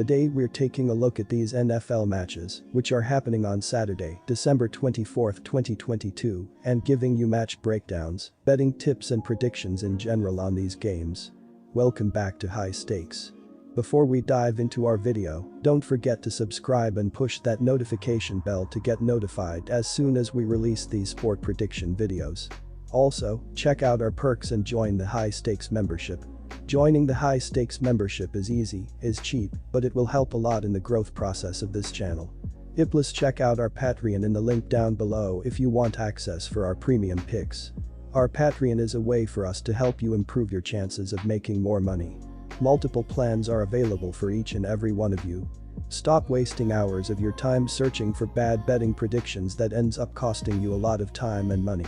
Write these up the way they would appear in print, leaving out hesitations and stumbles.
Today we're taking a look at these NFL matches, which are happening on Saturday, December 24, 2022, and giving you match breakdowns, betting tips and predictions in general on these games. Welcome back to High Stakes. Before we dive into our video, don't forget to subscribe and push that notification bell to get notified as soon as we release these sport prediction videos. Also, check out our perks and join the High Stakes membership. Joining the High Stakes membership is easy, is cheap, but it will help a lot in the growth process of this channel. Plus check out our Patreon in the link down below if you want access for our premium picks. Our Patreon is a way for us to help you improve your chances of making more money. Multiple plans are available for each and every one of you. Stop wasting hours of your time searching for bad betting predictions that ends up costing you a lot of time and money.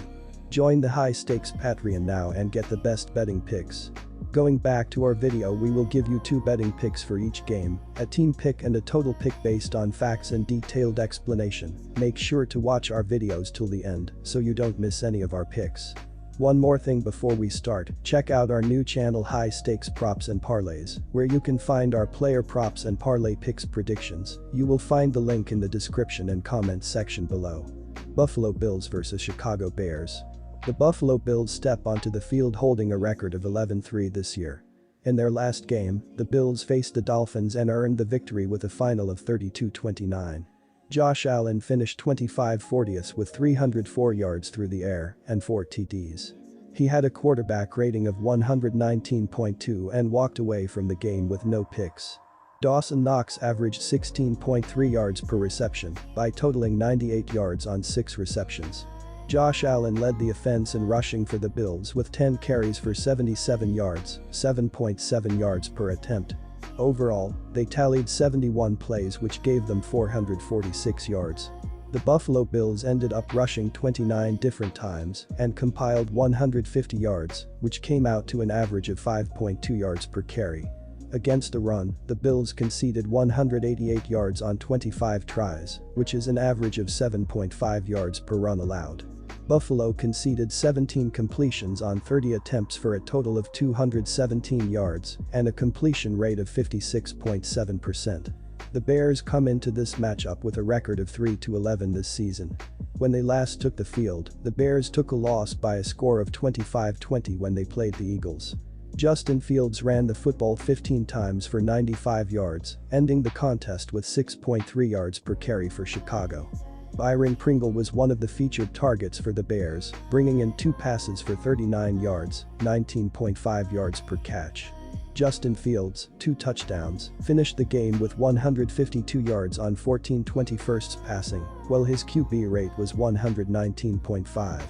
Join the High Stakes Patreon now and get the best betting picks. Going back to our video, we will give you 2 betting picks for each game, a team pick and a total pick based on facts and detailed explanation. Make sure to watch our videos till the end so you don't miss any of our picks. One more thing before we start, check out our new channel High Stakes Props and Parlays, where you can find our player props and parlay picks predictions. You will find the link in the description and comments section below. Buffalo Bills vs Chicago Bears. The Buffalo Bills step onto the field holding a record of 11-3 this year. In their last game, the Bills faced the Dolphins and earned the victory with a final of 32-29. Josh Allen finished 25-40th with 304 yards through the air and 4 TDs. He had a quarterback rating of 119.2 and walked away from the game with no picks. Dawson Knox averaged 16.3 yards per reception by totaling 98 yards on 6 receptions. Josh Allen led the offense in rushing for the Bills with 10 carries for 77 yards, 7.7 yards per attempt. Overall, they tallied 71 plays which gave them 446 yards. The Buffalo Bills ended up rushing 29 different times and compiled 150 yards, which came out to an average of 5.2 yards per carry. Against the run, the Bills conceded 188 yards on 25 tries, which is an average of 7.5 yards per run allowed. Buffalo conceded 17 completions on 30 attempts for a total of 217 yards and a completion rate of 56.7%. The Bears come into this matchup with a record of 3-11 this season. When they last took the field, the Bears took a loss by a score of 25-20 when they played the Eagles. Justin Fields ran the football 15 times for 95 yards, ending the contest with 6.3 yards per carry for Chicago. Byron Pringle was one of the featured targets for the Bears, bringing in 2 passes for 39 yards, 19.5 yards per catch. Justin Fields, 2 touchdowns, finished the game with 152 yards on 14 21st passing, while his QB rate was 119.5.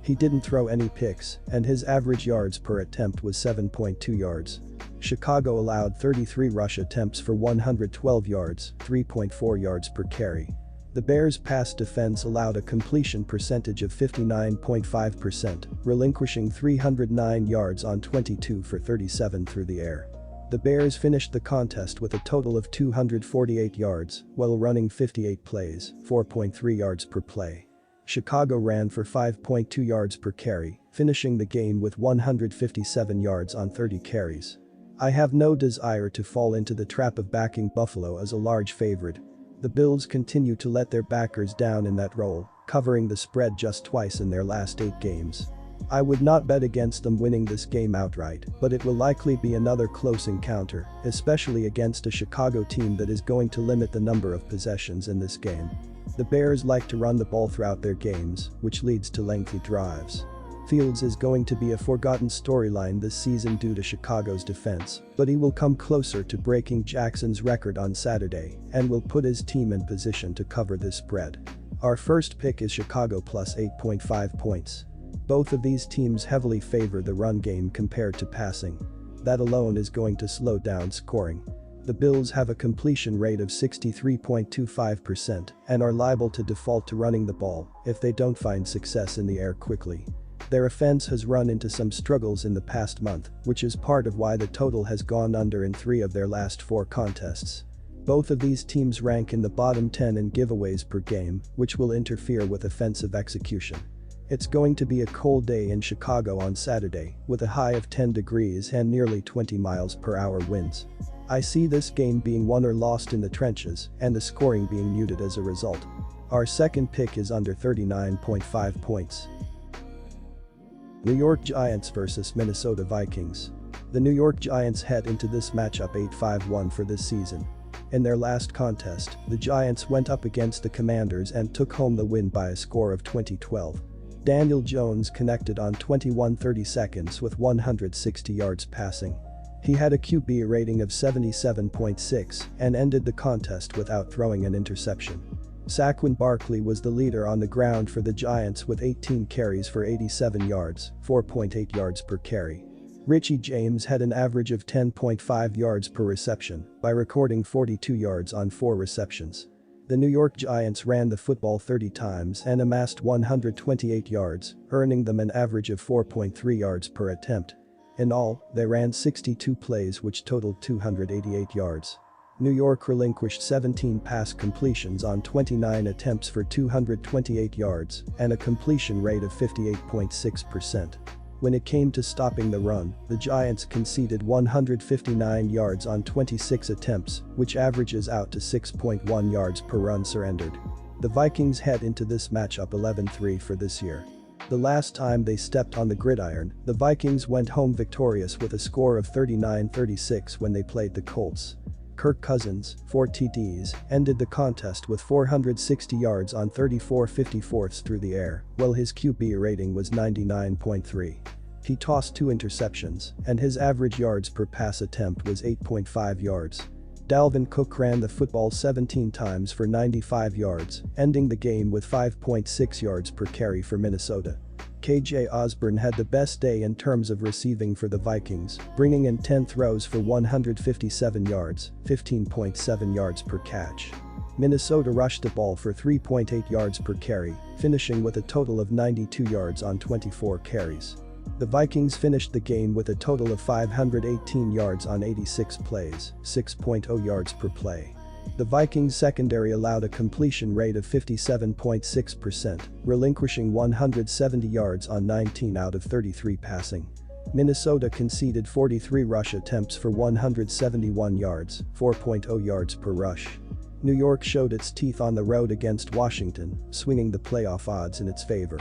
He didn't throw any picks, and his average yards per attempt was 7.2 yards. Chicago allowed 33 rush attempts for 112 yards, 3.4 yards per carry. The Bears' pass defense allowed a completion percentage of 59.5%, relinquishing 309 yards on 22 for 37 through the air. The Bears finished the contest with a total of 248 yards while running 58 plays, 4.3 yards per play. Chicago ran for 5.2 yards per carry, finishing the game with 157 yards on 30 carries. I have no desire to fall into the trap of backing Buffalo as a large favorite. The Bills continue to let their backers down in that role, covering the spread just twice in their last 8 games. I would not bet against them winning this game outright, but it will likely be another close encounter, especially against a Chicago team that is going to limit the number of possessions in this game. The Bears like to run the ball throughout their games, which leads to lengthy drives. Fields is going to be a forgotten storyline this season due to Chicago's defense, but he will come closer to breaking Jackson's record on Saturday and will put his team in position to cover this spread. Our first pick is Chicago plus 8.5 points. Both of these teams heavily favor the run game compared to passing. That alone is going to slow down scoring. The Bills have a completion rate of 63.25% and are liable to default to running the ball if they don't find success in the air quickly. Their offense has run into some struggles in the past month, which is part of why the total has gone under in 3 of their last 4 contests. Both of these teams rank in the bottom 10 in giveaways per game, which will interfere with offensive execution. It's going to be a cold day in Chicago on Saturday, with a high of 10 degrees and nearly 20 miles per hour winds. I see this game being won or lost in the trenches and the scoring being muted as a result. Our second pick is under 39.5 points. New York Giants vs Minnesota Vikings. The New York Giants head into this matchup 8-5-1 for this season. In their last contest, the Giants went up against the Commanders and took home the win by a score of 20-12. Daniel Jones connected on 21 30-seconds with 160 yards passing. He had a QB rating of 77.6 and ended the contest without throwing an interception. Saquon Barkley was the leader on the ground for the Giants with 18 carries for 87 yards, 4.8 yards per carry. Richie James had an average of 10.5 yards per reception by recording 42 yards on 4 receptions. The New York Giants ran the football 30 times and amassed 128 yards, earning them an average of 4.3 yards per attempt. In all, they ran 62 plays which totaled 288 yards. New York relinquished 17 pass completions on 29 attempts for 228 yards and a completion rate of 58.6%. When it came to stopping the run, the Giants conceded 159 yards on 26 attempts, which averages out to 6.1 yards per run surrendered. The Vikings head into this matchup 11-3 for this year. The last time they stepped on the gridiron, the Vikings went home victorious with a score of 39-36 when they played the Colts. Kirk Cousins, 4 TDs, ended the contest with 460 yards on 34 54ths through the air, while his QB rating was 99.3. He tossed 2 interceptions, and his average yards per pass attempt was 8.5 yards. Dalvin Cook ran the football 17 times for 95 yards, ending the game with 5.6 yards per carry for Minnesota. KJ Osborne had the best day in terms of receiving for the Vikings, bringing in 10 throws for 157 yards, 15.7 yards per catch. Minnesota rushed the ball for 3.8 yards per carry, finishing with a total of 92 yards on 24 carries. The Vikings finished the game with a total of 518 yards on 86 plays, 6.0 yards per play. The Vikings secondary allowed a completion rate of 57.6%, relinquishing 170 yards on 19 out of 33 passing. Minnesota conceded 43 rush attempts for 171 yards, 4.0 yards per rush. New York showed its teeth on the road against Washington, swinging the playoff odds in its favor.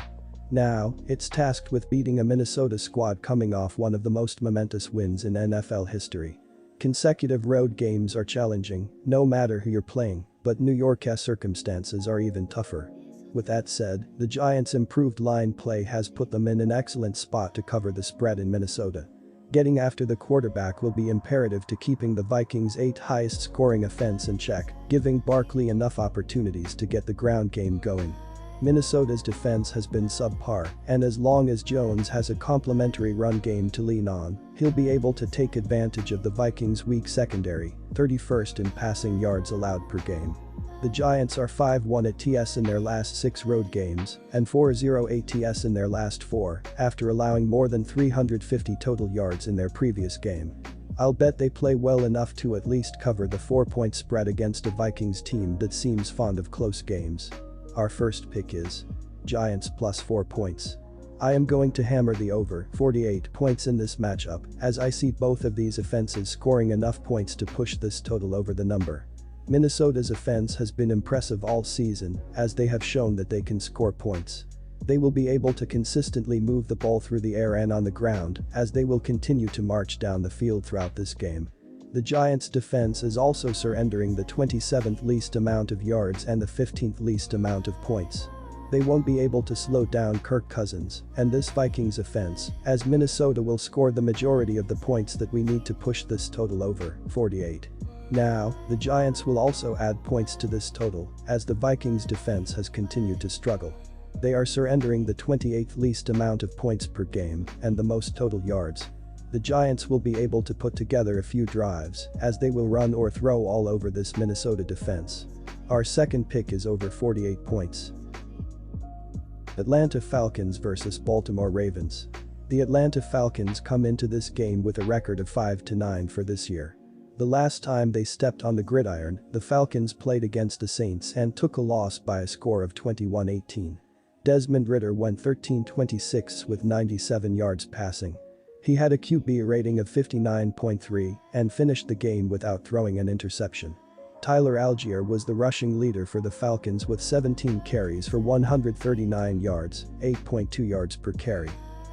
Now, it's tasked with beating a Minnesota squad coming off one of the most momentous wins in NFL history. Consecutive road games are challenging, no matter who you're playing, but New York's circumstances are even tougher. With that said, the Giants' improved line play has put them in an excellent spot to cover the spread in Minnesota. Getting after the quarterback will be imperative to keeping the Vikings' 8th highest scoring offense in check, giving Barkley enough opportunities to get the ground game going. Minnesota's defense has been subpar, and as long as Jones has a complementary run game to lean on, he'll be able to take advantage of the Vikings' weak secondary, 31st in passing yards allowed per game. The Giants are 5-1 ATS in their last 6 road games and 4-0 ATS in their last 4, after allowing more than 350 total yards in their previous game. I'll bet they play well enough to at least cover the 4-point spread against a Vikings team that seems fond of close games. Our first pick is Giants plus 4 points. I am going to hammer the over 48 points in this matchup, as I see both of these offenses scoring enough points to push this total over the number. Minnesota's offense has been impressive all season, as they have shown that they can score points. They will be able to consistently move the ball through the air and on the ground, as they will continue to march down the field throughout this game. The Giants' defense is also surrendering the 27th least amount of yards and the 15th least amount of points. They won't be able to slow down Kirk Cousins and this Vikings offense, as Minnesota will score the majority of the points that we need to push this total over 48. Now, the Giants will also add points to this total, as the Vikings' defense has continued to struggle. They are surrendering the 28th least amount of points per game and the most total yards. The Giants will be able to put together a few drives, as they will run or throw all over this Minnesota defense. Our second pick is over 48 points. Atlanta Falcons vs Baltimore Ravens. The Atlanta Falcons come into this game with a record of 5-9 for this year. The last time they stepped on the gridiron, the Falcons played against the Saints and took a loss by a score of 21-18. Desmond Ridder went 13-26 with 97 yards passing. He had a QB rating of 59.3 and finished the game without throwing an interception. Tyler Algier was the rushing leader for the Falcons with 17 carries for 139 yards, 8.2 yards per carry.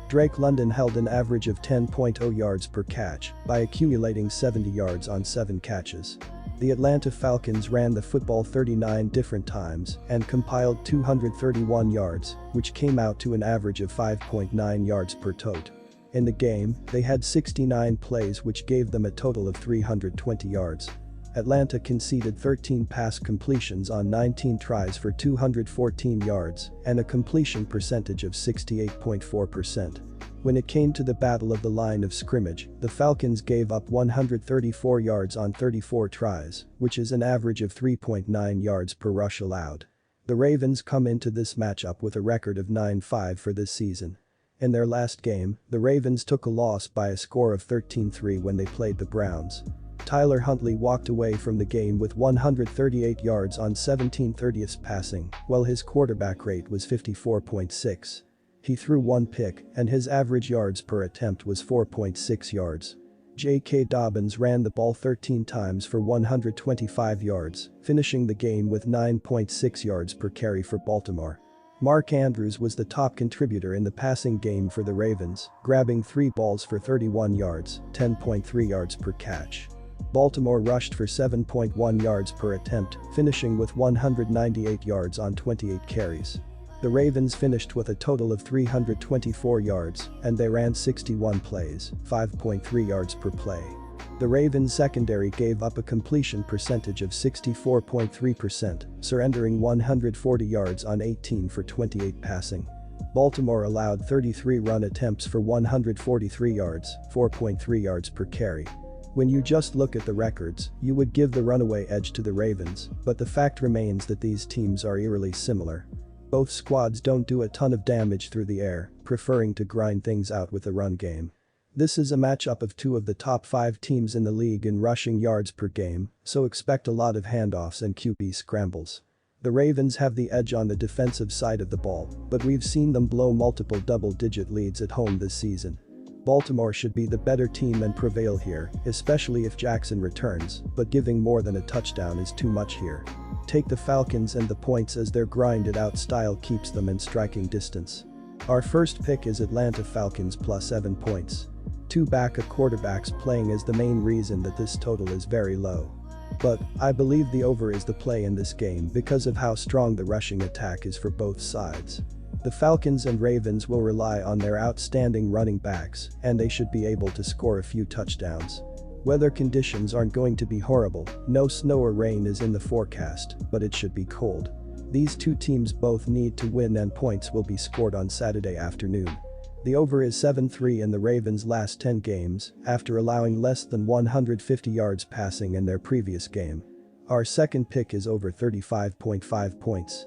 Drake London held an average of 10.0 yards per catch by accumulating 70 yards on 7 catches. The Atlanta Falcons ran the football 39 different times and compiled 231 yards, which came out to an average of 5.9 yards per tote. In the game, they had 69 plays which gave them a total of 320 yards. Atlanta conceded 13 pass completions on 19 tries for 214 yards and a completion percentage of 68.4%. When it came to the battle of the line of scrimmage, the Falcons gave up 134 yards on 34 tries, which is an average of 3.9 yards per rush allowed. The Ravens come into this matchup with a record of 9-5 for this season. In their last game, the Ravens took a loss by a score of 13-3 when they played the Browns. Tyler Huntley walked away from the game with 138 yards on 17/30 passing, while his quarterback rate was 54.6. He threw 1 pick, and his average yards per attempt was 4.6 yards. J.K. Dobbins ran the ball 13 times for 125 yards, finishing the game with 9.6 yards per carry for Baltimore. Mark Andrews was the top contributor in the passing game for the Ravens, grabbing 3 balls for 31 yards, 10.3 yards per catch. Baltimore rushed for 7.1 yards per attempt, finishing with 198 yards on 28 carries. The Ravens finished with a total of 324 yards, and they ran 61 plays, 5.3 yards per play. The Ravens secondary gave up a completion percentage of 64.3%, surrendering 140 yards on 18 for 28 passing. Baltimore allowed 33 run attempts for 143 yards, 4.3 yards per carry. When you just look at the records, you would give the runaway edge to the Ravens, but the fact remains that these teams are eerily similar. Both squads don't do a ton of damage through the air, preferring to grind things out with the run game. This is a matchup of 2 of the top 5 teams in the league in rushing yards per game, so expect a lot of handoffs and QB scrambles. The Ravens have the edge on the defensive side of the ball, but we've seen them blow multiple double-digit leads at home this season. Baltimore should be the better team and prevail here, especially if Jackson returns, but giving more than a touchdown is too much here. Take the Falcons and the points as their grinded-out style keeps them in striking distance. Our first pick is Atlanta Falcons plus 7 points. 2 backup quarterbacks playing is the main reason that this total is very low. But I believe the over is the play in this game because of how strong the rushing attack is for both sides. The Falcons and Ravens will rely on their outstanding running backs, and they should be able to score a few touchdowns. Weather conditions aren't going to be horrible, no snow or rain is in the forecast, but it should be cold. These 2 teams both need to win and points will be scored on Saturday afternoon. The over is 7-3 in the Ravens' last 10 games, after allowing less than 150 yards passing in their previous game. Our second pick is over 35.5 points.